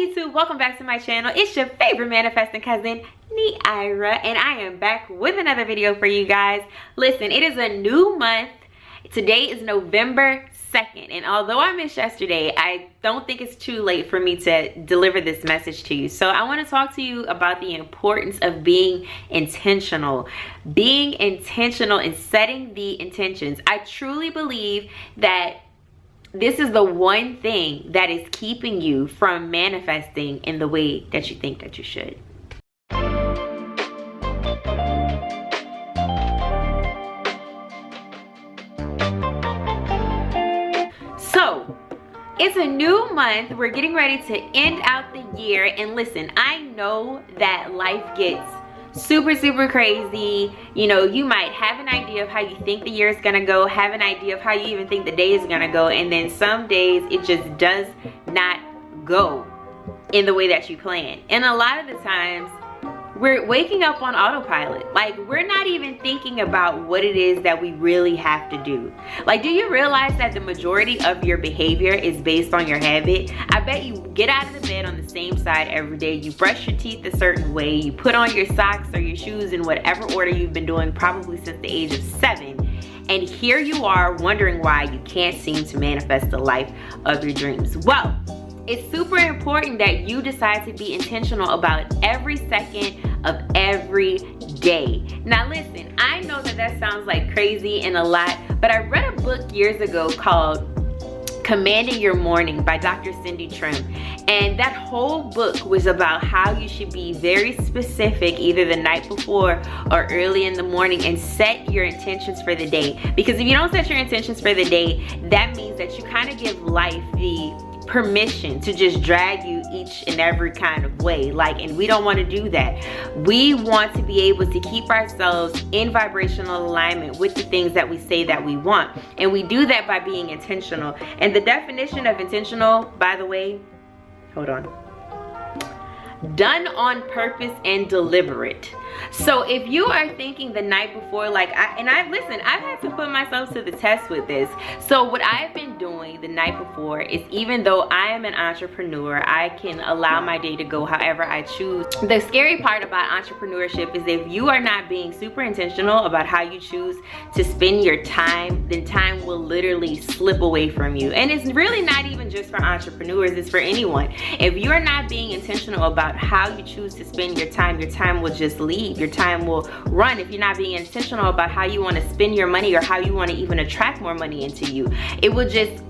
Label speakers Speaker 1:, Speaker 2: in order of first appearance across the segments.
Speaker 1: YouTube, welcome back to my channel. It's your favorite manifesting cousin, Neira, and I am back with another video for you guys. Listen, it is a new month. Today is November 2nd, and although I missed yesterday, I don't think it's too late for me to deliver this message to you. So I want to talk to you about the importance of being intentional. Being intentional and setting the intentions. I truly believe that this is the one thing that is keeping you from manifesting in the way that you think that you should. So, it's a new month. We're getting ready to end out the year. And listen, I know that life gets super crazy. You know, you might have an idea of how you think the year is gonna go, have an idea of how you even think the day is gonna go, and then some days it just does not go in the way that you plan. And a lot of the times we're waking up on autopilot. Like, we're not even thinking about what it is that we really have to do. Like, do you realize that the majority of your behavior is based on your habit? I bet you get out of the bed on the same side every day. You brush your teeth a certain way. You put on your socks or your shoes in whatever order you've been doing probably since the age of 7. And here you are wondering why you can't seem to manifest the life of your dreams. Well, it's super important that you decide to be intentional about every second of every day. Now listen, I know that that sounds like crazy and a lot, but I read a book years ago called Commanding Your Morning by Dr. Cindy Trim. And that whole book was about how you should be very specific either the night before or early in the morning and set your intentions for the day. Because if you don't set your intentions for the day, that means that you kind of give life the permission to just drag you each and every kind of way. Like, and we don't want to do that. We want to be able to keep ourselves in vibrational alignment with the things that we say that we want. And we do that by being intentional. And the definition of intentional, by the way, hold on, done on purpose and deliberate. So if you are thinking the night before, like, listen, I've had to put myself to the test with this. So what I've been doing the night before is, even though I am an entrepreneur, I can allow my day to go however I choose. The scary part about entrepreneurship is if you are not being super intentional about how you choose to spend your time, then time will literally slip away from you. And it's really not even just for entrepreneurs, it's for anyone. If you're not being intentional about how you choose to spend your time will just leave. Your time will run if you're not being intentional about how you want to spend your money or how you want to even attract more money into you. It will just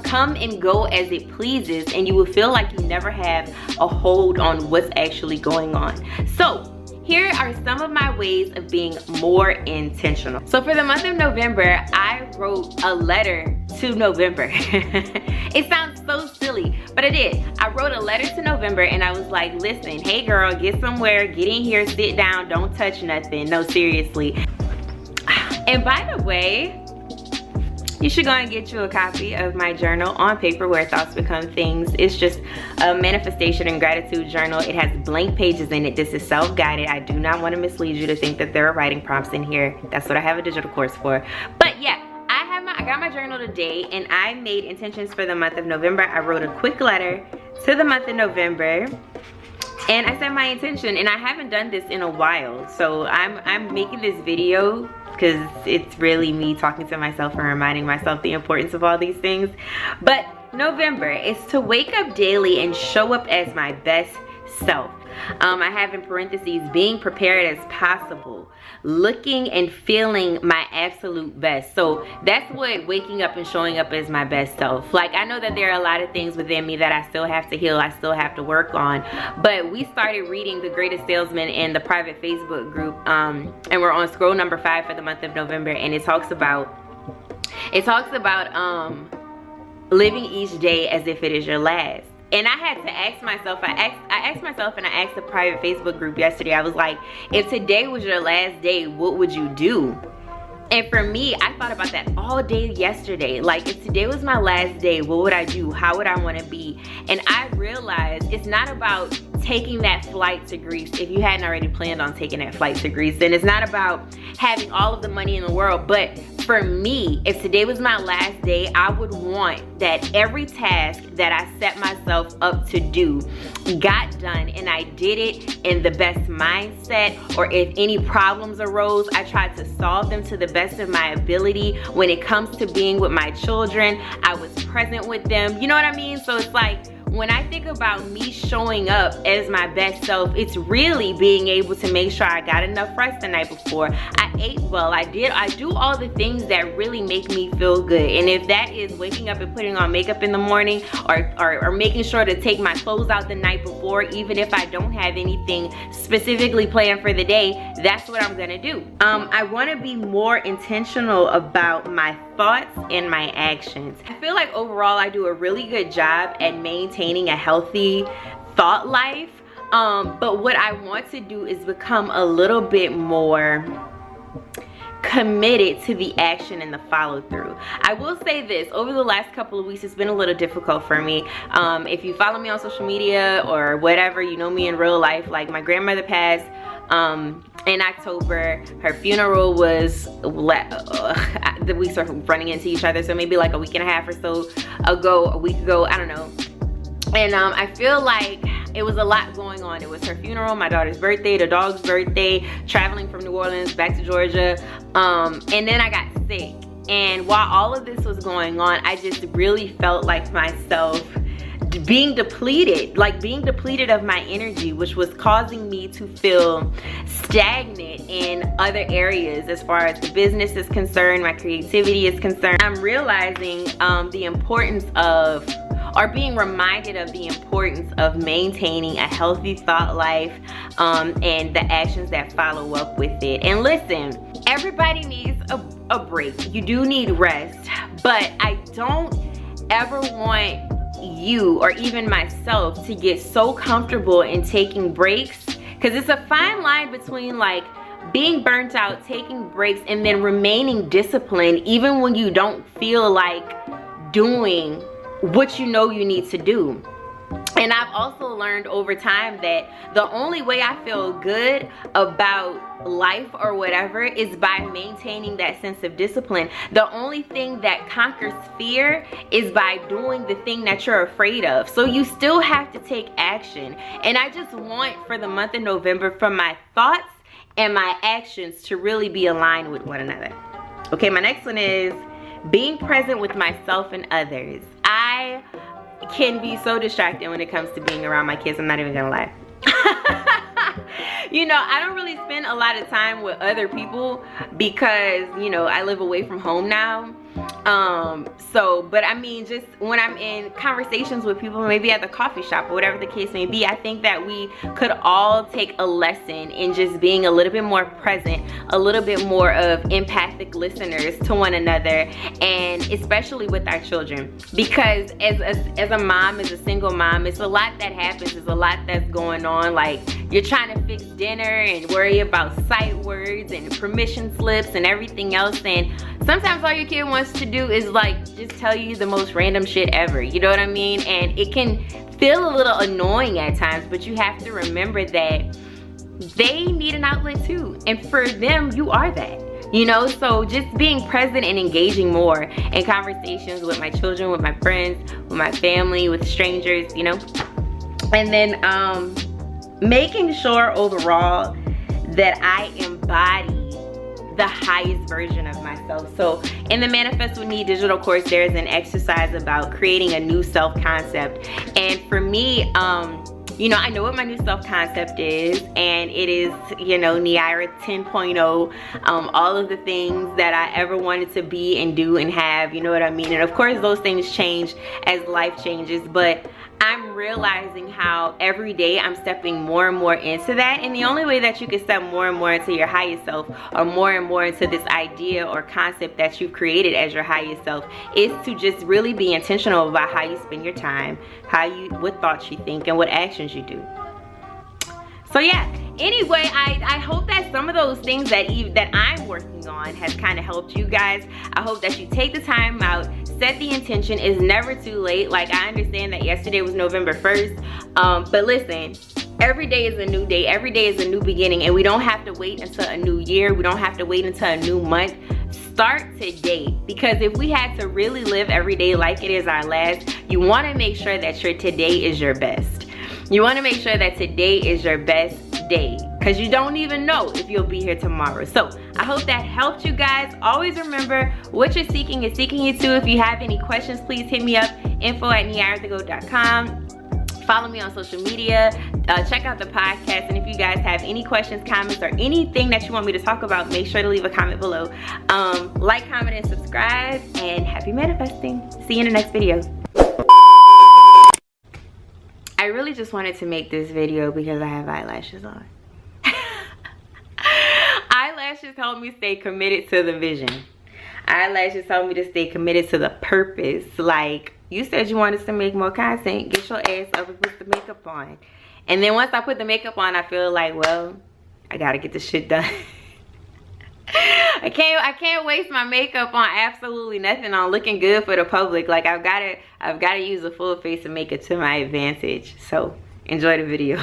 Speaker 1: come and go as it pleases, and you will feel like you never have a hold on what's actually going on. So here are some of my ways of being more intentional. So for the month of November, I wrote a letter to November. It sounds so silly, but I did. I wrote a letter to November and I was like, listen, hey girl, get somewhere, get in here, sit down, don't touch nothing. No, seriously. And by the way, you should go and get you a copy of my journal on paper, Where Thoughts Become Things. It's just a manifestation and gratitude journal. It has blank pages in it. This is self-guided. I do not want to mislead you to think that there are writing prompts in here. That's what I have a digital course for. But yeah, I got my journal today and I made intentions for the month of November. I wrote a quick letter to the month of November and I set my intention, and I haven't done this in a while. So I'm making this video because it's really me talking to myself and reminding myself the importance of all these things. But November is to wake up daily and show up as my best self. I have in parentheses, being prepared as possible, looking and feeling my absolute best. So that's what waking up and showing up as my best self. Like, I know that there are a lot of things within me that I still have to heal, I still have to work on, but we started reading The Greatest Salesman in the private Facebook group, and we're on scroll number 5 for the month of November, and it talks about living each day as if it is your last. And I had to ask myself, I asked myself and I asked the private Facebook group yesterday, I was like, if today was your last day, what would you do? And for me, I thought about that all day yesterday. Like, if today was my last day, what would I do? How would I want to be? And I realized it's not about taking that flight to Greece if you hadn't already planned on taking that flight to Greece. And it's not about having all of the money in the world, but for me, if today was my last day, I would want that every task that I set myself up to do got done, and I did it in the best mindset, or if any problems arose, I tried to solve them to the best of my ability. When it comes to being with my children, I was present with them. You know what I mean? So it's like, when I think about me showing up as my best self, it's really being able to make sure I got enough rest the night before. I ate well. I do all the things that really make me feel good. And if that is waking up and putting on makeup in the morning, or making sure to take my clothes out the night before, even if I don't have anything specifically planned for the day, that's what I'm gonna do. I wanna be more intentional about my thoughts and my actions. I feel like overall I do a really good job at maintaining a healthy thought life, but what I want to do is become a little bit more committed to the action and the follow through. I will say this, over the last couple of weeks it's been a little difficult for me. If you follow me on social media or whatever, you know me in real life, like my grandmother passed in October. Her funeral was the weeks are running into each other, so maybe like a week and a half or so ago, a week ago, I don't know. And I feel like it was a lot going on. It was her funeral, my daughter's birthday, the dog's birthday, traveling from New Orleans back to Georgia, and then I got sick. And while all of this was going on, I just really felt like myself being depleted of my energy, which was causing me to feel stagnant in other areas as far as the business is concerned, my creativity is concerned. I'm realizing the importance of, or being reminded of the importance of maintaining a healthy thought life, and the actions that follow up with it. And listen, everybody needs a break. You do need rest, but I don't ever want you or even myself to get so comfortable in taking breaks, because it's a fine line between like being burnt out, taking breaks, and then remaining disciplined even when you don't feel like doing what you know you need to do. And I've also learned over time that the only way I feel good about life or whatever is by maintaining that sense of discipline. The only thing that conquers fear is by doing the thing that you're afraid of. So you still have to take action. And I just want for the month of November for my thoughts and my actions to really be aligned with one another. Okay, my next one is being present with myself and others. I can be so distracted when it comes to being around my kids, I'm not even gonna lie. You know, I don't really spend a lot of time with other people because, you know, I live away from home now. But I mean, just when I'm in conversations with people, maybe at the coffee shop or whatever the case may be, I think that we could all take a lesson in just being a little bit more present, a little bit more of empathic listeners to one another, and especially with our children. Because as a mom, as a single mom, it's a lot that happens, there's a lot that's going on. Like, you're trying to fix dinner and worry about sight words and permission slips and everything else, and sometimes all your kid wants to do is like just tell you the most random shit ever, you know what I mean? And it can feel a little annoying at times, but you have to remember that they need an outlet too, and for them you are that, you know? So just being present and engaging more in conversations with my children, with my friends, with my family, with strangers, you know? And then making sure overall that I embody the highest version of myself. So in the Manifest With Me digital course, there's an exercise about creating a new self-concept. And for me, you know, I know what my new self-concept is, and it is, you know, Neira 10.0, all of the things that I ever wanted to be and do and have, you know what I mean? And of course those things change as life changes, but I'm realizing how every day I'm stepping more and more into that. And the only way that you can step more and more into your highest self, or more and more into this idea or concept that you've created as your highest self, is to just really be intentional about how you spend your time, what thoughts you think, and what actions you do. So yeah, anyway, I hope that some of those things that I'm working on has kind of helped you guys. I hope that you take the time out, set the intention. It's never too late. Like, I understand that yesterday was November 1st, but listen, every day is a new day, every day is a new beginning, and we don't have to wait until a new year, we don't have to wait until a new month. start today, because if we had to really live every day like it is our last, you want to make sure that your today is your best. You want to make sure that today is your best day, because you don't even know if you'll be here tomorrow. So I hope that helped you guys. Always remember, what you're seeking is seeking you too. If you have any questions, please hit me up, info@neirathegoat.com. Follow me on social media, check out the podcast, and if you guys have any questions, comments, or anything that you want me to talk about, make sure to leave a comment below. Like, comment, and subscribe, and happy manifesting. See you in the next video. I really just wanted to make this video because I have eyelashes on. Eyelashes help me stay committed to the vision. Eyelashes help me to stay committed to the purpose. Like, you said you wanted to make more content, get your ass up and put the makeup on. And then once I put the makeup on, I feel like, well, I gotta get this shit done. I can't waste my makeup on absolutely nothing, on looking good for the public. Like, I've gotta use a full face of makeup to my advantage. So enjoy the video.